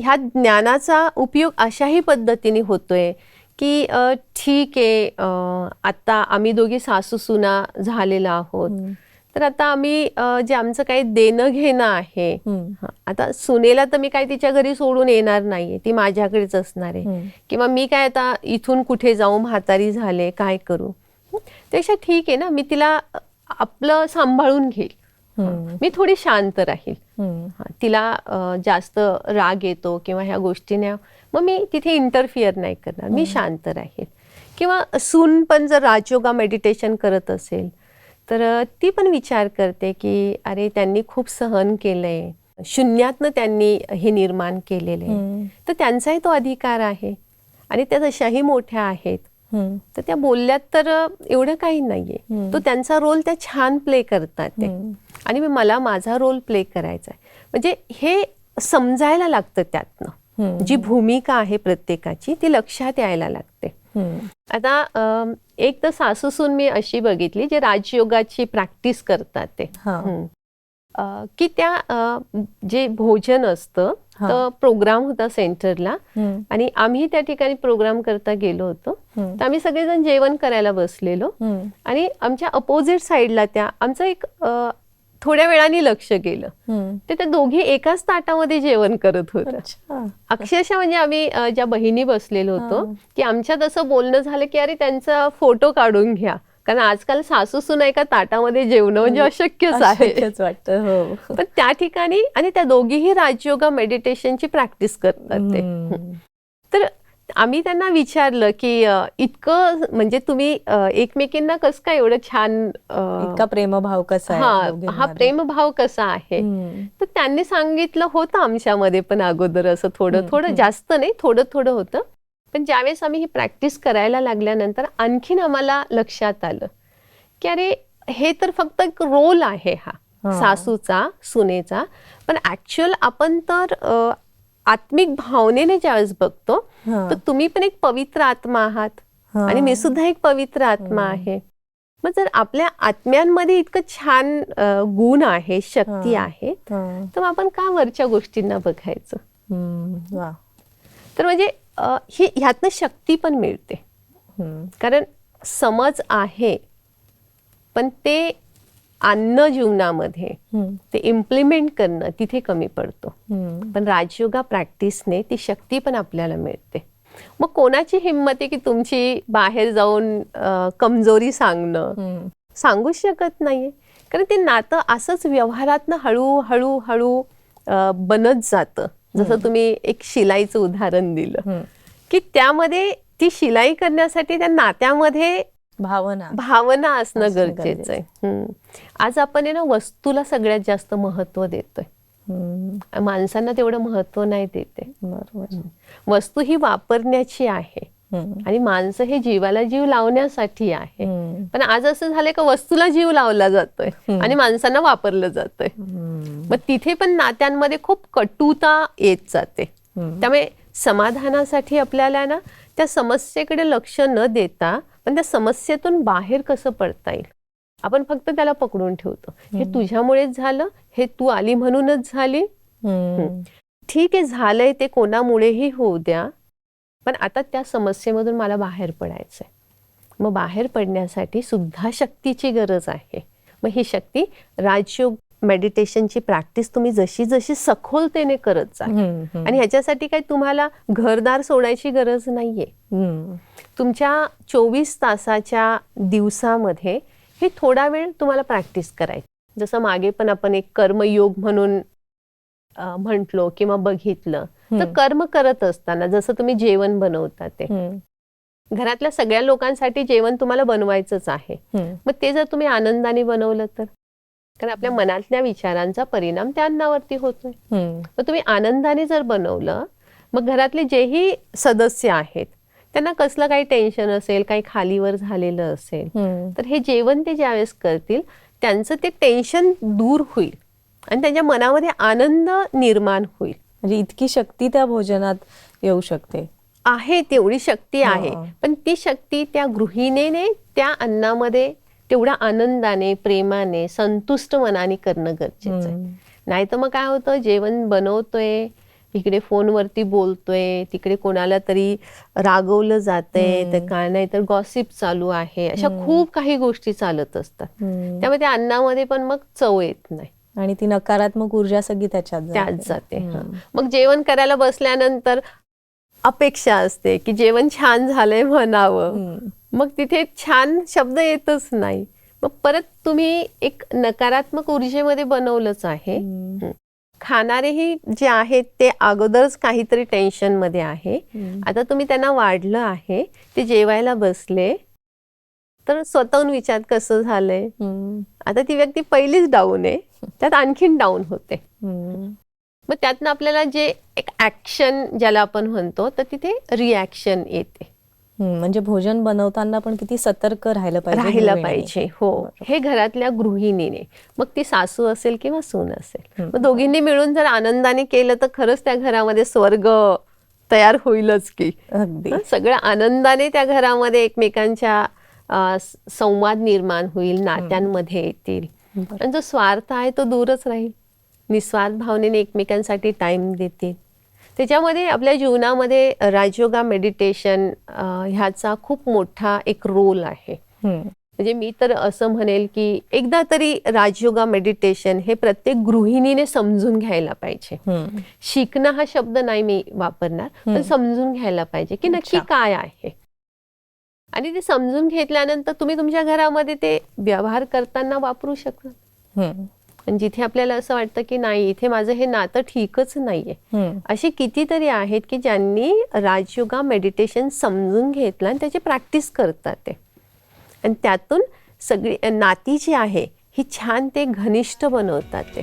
ह्या ज्ञानाचा उपयोग अशाही पद्धतीने होतोय की ठीक आहे, आता आम्ही दोघी सासू सुना झालेलो आहोत, तर आता आम्ही जे आमचं काही देणं घेणं आहे, आता सुनेला तर मी काय तिच्या घरी सोडून येणार नाहीये, ती माझ्याकडेच असणार आहे, किंवा मी काय आता इथून कुठे जाऊ, म्हातारी झाले, काय करू, त्यापेक्षा ठीक आहे ना, मी तिला आपलं सांभाळून घेईल, मी थोडी शांत राहील, तिला जास्त राग येतो किंवा ह्या गोष्टीने, मग मी तिथे इंटरफिअर नाही करणार, मी शांत राहील. किंवा सून पण जर राजयोगा मेडिटेशन करत असेल तर ती पण विचार करते की अरे त्यांनी खूप सहन केलंय, शून्यातनं त्यांनी हे निर्माण केलेलं आहे, तर त्यांचाही तो अधिकार आहे आणि त्या तशाही मोठ्या आहेत, तर त्या बोलल्यात तर एवढं काही नाहीये, तो त्यांचा रोल त्या छान प्ले करतात ते, आणि मला माझा रोल प्ले करायचा आहे. म्हणजे हे समजायला लागतं, त्यातनं जी भूमिका आहे प्रत्येकाची ती लक्षात यायला लागते. आता एक तर सासूसून मी अशी बघितली जे राजयोगाची प्रॅक्टिस करतात ते, की त्या जे भोजन असतं तर प्रोग्राम होता सेंटरला, आणि आम्ही त्या ठिकाणी प्रोग्राम करता गेलो होतो, तर आम्ही सगळेजण जेवण करायला बसलेलो, आणि आमच्या अपोजिट साईडला त्या आमचं एक थोड्या वेळाने लक्ष गेलं, ते त्या दोघी एकाच ताटामध्ये जेवण करत होत्या. अक्षरशः म्हणजे आम्ही ज्या बहिणी बसलेलो होतो की आमच्यात असं बोलणं झालं की अरे त्यांचा फोटो काढून घ्या, कारण आजकाल सासू सुना एका ताटामध्ये जेवणं म्हणजे अशक्यच आहे वाटतं. पण त्या ठिकाणी, आणि त्या दोघीही राजयोगा मेडिटेशनची प्रॅक्टिस करतात ते. तर आम्ही त्यांना विचारलं की इतकं म्हणजे तुम्ही एकमेकींना कसं काय एवढं छान, इतका प्रेमभाव कसा आहे, हा प्रेमभाव कसा आहे, तर त्यांनी सांगितलं होतं आमच्यामध्ये पण अगोदर असं थोडं थोडं, जास्त नाही, थोडं थोडं होतं, पण ज्यावेळेस आम्ही ही प्रॅक्टिस करायला लागल्यानंतर आणखीन आम्हाला लक्षात आलं की अरे हे तर फक्त एक रोल आहे हा सासूचा सुनेचा, पण ऍक्च्युअल आपण तर आत्मिक भावनेने ज्यावेळेस बघतो तर तुम्ही पण एक पवित्र आत्मा आहात आणि मी सुद्धा एक पवित्र आत्मा आहे. मग जर आपल्या आत्म्यांमध्ये इतकं छान गुण आहे, शक्ती आहे, तर आपण का वरच्या गोष्टींना बघायचं. तर म्हणजे ह्यातनं शक्ती पण मिळते, कारण समज आहे पण ते आणणं जीवनामध्ये, ते इम्प्लिमेंट करणं तिथे कमी पडतो. पण राजयोगा प्रॅक्टिसने ती शक्ती पण आपल्याला मिळते. मग कोणाची हिंमत आहे की तुमची बाहेर जाऊन कमजोरी सांगणं, सांगूच शकत नाहीये, कारण ते नातं असंच व्यवहारातनं हळूहळू हळू बनत जातं. जसं तुम्ही एक शिलाईचं उदाहरण दिलं की त्यामध्ये ती शिलाई करण्यासाठी त्या नात्यामध्ये भावना असणं गरजेचं आहे. आज आपण आहे ना वस्तूला सगळ्यात जास्त महत्व देतोय, माणसांना तेवढं महत्व नाही देते. वस्तू ही वापरण्याची आहे आणि माणसं हे जीवाला जीव लावण्यासाठी आहे, पण आज असं झालंय का वस्तूला जीव लावला जातोय आणि माणसांना वापरलं जातोय. मग तिथे पण नात्यांमध्ये खूप कटुता येत जाते. त्यामुळे समाधानासाठी आपल्याला ना त्या समस्येकडे लक्ष न देता, पण त्या समस्येतून बाहेर कसं पडता येईल, आपण फक्त त्याला पकडून ठेवतो. हे तुझ्यामुळेच झालं, हे तू आली म्हणूनच झाली, ठीक आहे झालंय ते कोणामुळेही होऊ द्या, पण आता त्या समस्येमधून मला बाहेर पडायचंय. मग बाहेर पडण्यासाठी सुद्धा शक्तीची गरज आहे. मग ही शक्ती राजयोग मेडिटेशनची प्रॅक्टिस तुम्ही जशी जशी सखोलतेने करत जा, आणि ह्याच्यासाठी काही तुम्हाला घरदार सोडायची गरज नाहीये. तुमच्या 24 तासाच्या दिवसामध्ये हे थोडा वेळ तुम्हाला प्रॅक्टिस करायची. जसं मागे पण आपण एक कर्मयोग म्हणून म्हटलो किंवा बघितलं, तर कर्म करत असताना जसं तुम्ही जेवण बनवता, ते घरातल्या सगळ्या लोकांसाठी जेवण तुम्हाला बनवायचंच आहे. मग ते जर तुम्ही आनंदाने बनवलं तर, कारण आपल्या मनातल्या विचारांचा परिणाम त्या अन्नावरती होतोय. मग तुम्ही आनंदाने जर बनवलं, मग घरातले जेही सदस्य आहेत त्यांना कसलं काही टेन्शन असेल, काही खालीवर झालेलं असेल, तर हे जेवण ते ज्यावेळेस करतील त्यांचं ते टेन्शन दूर होईल आणि त्यांच्या मनामध्ये आनंद निर्माण होईल. म्हणजे इतकी शक्ती त्या भोजनात येऊ शकते, आहे तेवढी शक्ती आहे. पण ती शक्ती त्या गृहिणीने त्या अन्नामध्ये तेवढ्या आनंदाने, प्रेमाने, संतुष्ट मनाने करणं गरजेचं आहे. नाही तर मग काय होतं, जेवण बनवतोय इकडे फोनवरती बोलतोय, तिकडे कोणाला तरी रागवलं जातंय, तर काय नाही तर गॉसिप चालू आहे, अशा खूप काही गोष्टी चालत असतात. त्यामुळे त्या अन्नामध्ये पण मग चव येत नाही आणि ती नकारात्मक ऊर्जा सगळी त्याच्यात जाते. मग जेवण करायला बसल्यानंतर अपेक्षा असते की जेवण छान झालंय म्हणावं, मग तिथे छान शब्द येतच नाही. मग परत तुम्ही एक नकारात्मक ऊर्जेमध्ये बनवलंच आहे. खाणारेही जे आहेत ते अगोदरच काहीतरी टेन्शन मध्ये आहे. आता तुम्ही त्यांना वाढलं आहे, ते जेवायला बसले, तर स्वतःहून विचार कसं झालंय. आता ती व्यक्ती पहिलीच डाऊन आहे, त्यात आणखीन डाऊन होते. मग त्यातनं आपल्याला जे एक ऍक्शन ज्याला आपण म्हणतो, तर तिथे रिॲक्शन येते. म्हणजे भोजन बनवताना पण किती सतर्क राहिलं पाहिजे. हो, हे घरातल्या गृहिणीने, मग ती सासू असेल किंवा सून असेल, मग दोघींनी मिळून जर आनंदाने केलं तर खरंच त्या घरामध्ये स्वर्ग तयार होईलच की. सगळ्या आनंदाने त्या घरामध्ये एकमेकांच्या संवाद निर्माण होईल, नात्यांमध्ये येतील. आणि जो स्वार्थ आहे तो दूरच राहील. निस्वार्थ भावनेने एकमेकांसाठी टाइम देतील. त्याच्यामध्ये आपल्या जीवनामध्ये राजयोगा मेडिटेशन ह्याचा खूप मोठा एक रोल आहे. म्हणजे मी तर असं म्हणेल की एकदा तरी राजयोगा मेडिटेशन हे प्रत्येक गृहिणीने समजून घ्यायला पाहिजे. शिकणं हा शब्द नाही मी वापरणार, पण समजून घ्यायला पाहिजे की नक्की काय आहे. आणि ते समजून घेतल्यानंतर तुम्ही तुमच्या घरामध्ये ते व्यवहार करताना वापरू शकता. आणि जिथे आपल्याला असं वाटतं की नाही, इथे माझं हे नातं ठीकच नाहीये, अशी कितीतरी आहेत की ज्यांनी राजयोगा मेडिटेशन समजून घेतलं आणि त्याची प्रॅक्टिस करतात ते. आणि त्यातून सगळी नाती जी आहे ही छान ते घनिष्ठ बनवतात ते.